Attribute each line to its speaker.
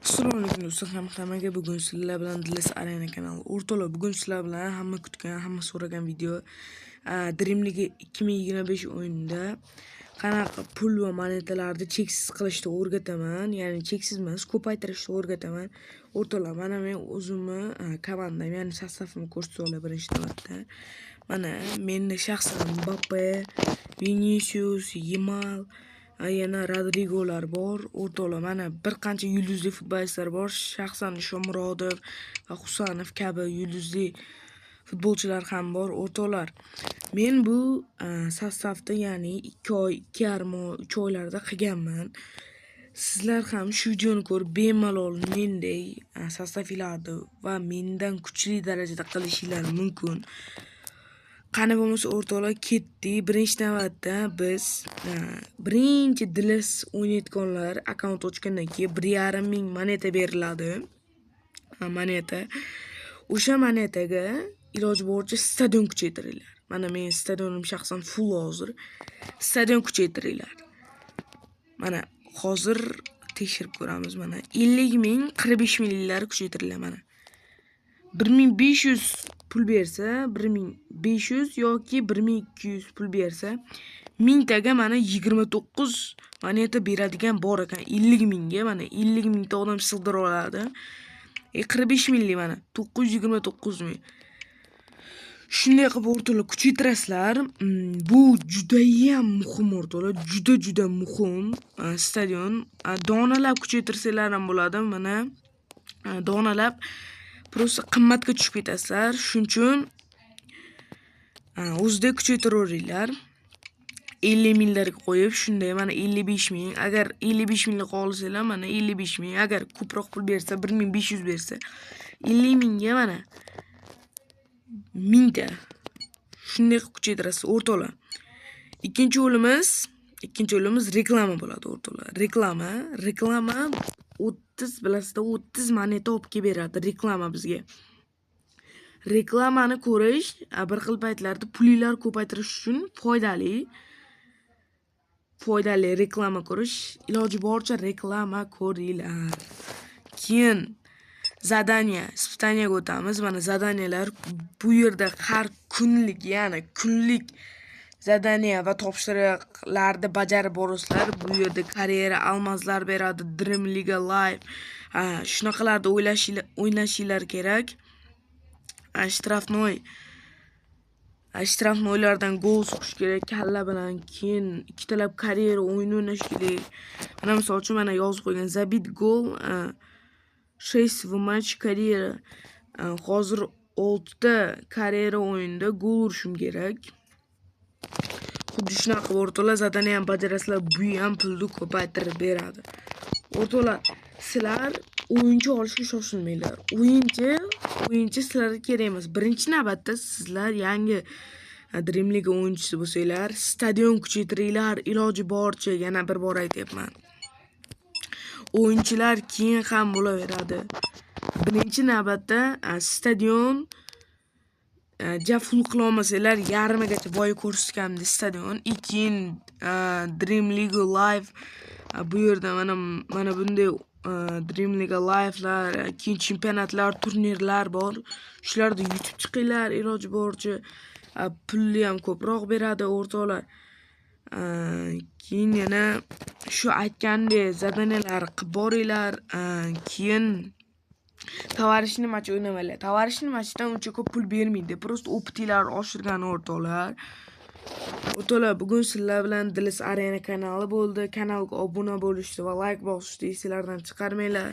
Speaker 1: Assalomu alaykum do'stlar, hammaga bugun sizlar bilan Dilas Arena kanali. O'rtoqlar, bugun sizlar bilan hamma kutgan, hamma so'ragan video Dream League 2025 o'yinida qanaqa pul va monetalarni cheksiz qilishni o'rgataman, ya'ni cheksiz emas, ko'paytirishni o'rgataman. O'rtoqlar, mana men o'zimni komandam, ya'ni sostavimni ko'rsatib birinchi navbatda. Mana menda shaxsan Mbappe, Vinicius, Yamal, yana Rodrigolar bor. O'rtoqlar, mana bir qancha yulduzli futbolchilar bor. Shaxsan Shomurodov va Husanov kabi yulduzli futbolchilar ham bor. O'rtoqlar, men bu sostavda, ya'ni 2 oylarda qilganman. Sizlar ham shu videoni ko'rib bemalol menday sostavlarni va mendan kuchli darajada qilishingiz mumkin. Qani bo'lmasa o'rtoqlar, ketdik. Birinchi navbatda biz birinchi Dilas o'ynayotganlar akkaunt ochgandan keyin 1,5 ming moneta beriladi. Moneta. O'sha monetaga iloji boricha stadion kuchaytiringlar. Mana men stadionim shaxsan full hozir. Stadion kuchaytiringlar. Mana hozir tekshirib ko'ramiz. Mana 50 ming, 45 minglar kuchaytiringlar. Mana 1500 pul bersa, 1500 yoki 1200 pul bersa, mingtaga mana 29 moneta beradigan bor ekan. 50 mingga mana 50 mingta odam sig'dira oladi. 45 minglik mana 929 ming. Shunday qilib o'rtoqlar kuchaytirasizlar. Bu juda ham muhim o'rtoqlar, juda muhim stadion. Donalab kuchaytirsanglar ham bo'ladi. Mana donalab просто qimmatga tushib ketasizlar. Shuning uchun o'zida kuchaytiraveringlar. 50 minglarga qo'yib, shunday mana 55 ming. Agar 55 mingga qolsanglar, mana 55 ming. Agar ko'proq pul bersa, 1500 bersa, 50 mingga mana mingta. Shunday qilib kuchaytirasiz o'rtoqlar. Ikkinchi yo'limiz reklama bo'ladi o'rtoqlar. Reklama 30 bilasizda 30 moneta olib kelib beradi reklama bizga. Reklamani ko'rish bir xil paytlarda pulinglar ko'paytirish uchun foydali reklama ko'rish. Iloji boricha reklama ko'ringlar. Keyin испытаниyaga o'tamiz. Mana zadaniyalar bu yerda har kunlik, ya'ni kunlik zadaniya va topshiriqlarni bajarib borasizlar. Bu yerda karyera almazlar beradi, Dream League Live. Shunaqalarda o'ynashinglar kerak. Shtrafnoylardan gol so'qish kerak kalla bilan. Keyin ikkitalab karyera o'yin o'ynash kerak. Mana misol uchun mana yozib qo'ygan zabit gol 6 в матч karyera. Hozir 6 ta karyera o'yinda gol urishim kerak. Xuddi shunaqa o'rtoqlar, zadaniya ham bajarasizlar, bu ham pulni ko'paytirib beradi. O'rtoqlar, sizlar o'yinchi olishga shoshilmanglar. O'yinchi sizlarga kerak emas. Birinchi navbatda sizlar yangi Dream League o'yinchisi bo'lsanglar, stadion kuchaytiringlar, iloji boricha. Yana bir bor aytyapman. O'yinchilar keyin ham bo'laveradi. Birinchi navbatda stadion full qila olmasanglar, yarmigacha boy ko'rsatganimda stadion. Keyin Dream League Live bu yerda mana bunday Dream League Live'lar, keyin chempionatlar, turnirlar bor. Shularda yutib chiqinglar, iloji boricha pulni ham ko'proq beradi o'rtoqlar. Keyin yana shu aytgandek zadaniyalar qilib boringlar. Keyin tovarishni match o'ynamanglar. Tovarishni matchdan uncha ko'p pul bermaydi. Просто optinglarni oshirgan o'rtoqlar. O'rtoqlar, bugun sizlar bilan Dilas Arena kanali bo'ldi. Kanalga obuna bo'lishni va like bosishni esinglardan chiqarmanglar.